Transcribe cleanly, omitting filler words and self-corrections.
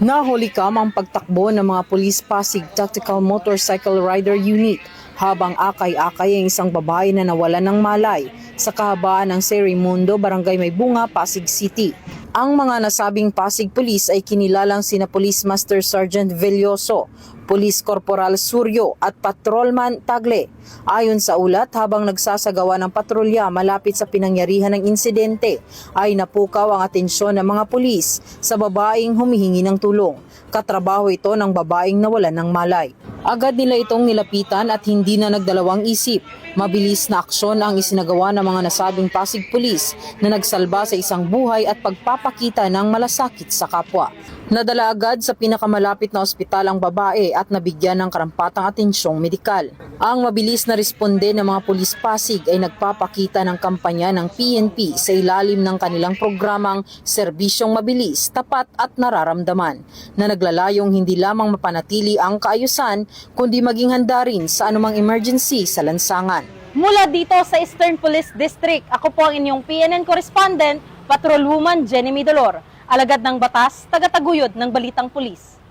Nahuli ang pagtakbo ng mga Police Pasig Tactical Motorcycle Rider Unit habang akay-akay ang isang babae na nawalan ng malay sa kahabaan ng Serimundo, Barangay Maybunga, Pasig City. Ang mga nasabing Pasig Police ay kinilalang sina Police Master Sergeant Velloso, Police Corporal Suryo at Patrolman Tagle. Ayon sa ulat, habang nagsasagawa ng patrolya malapit sa pinangyarihan ng insidente, ay napukaw ang atensyon ng mga pulis sa babaeng humihingi ng tulong. Katrabaho ito ng babaeng nawalan ng malay. Agad nila itong nilapitan at hindi na nagdalawang isip. Mabilis na aksyon ang isinagawa ng mga nasabing Pasig Police na nagsalba sa isang buhay at pagpapakita ng malasakit sa kapwa. Nadala agad sa pinakamalapit na ospital ang babae at nabigyan ng karampatang atensyong medikal. Ang mabilis na responde ng mga Pulis Pasig ay nagpapakita ng kampanya ng PNP sa ilalim ng kanilang programang Serbisyong Mabilis, Tapat at Nararamdaman na naglalayong hindi lamang mapanatili ang kaayusan kundi maging handa rin sa anumang emergency sa lansangan. Mula dito sa Eastern Police District, ako po ang inyong PNN correspondent, Patrolwoman Jenny Midolor, alagad ng batas, tagataguyod ng Balitang Pulis.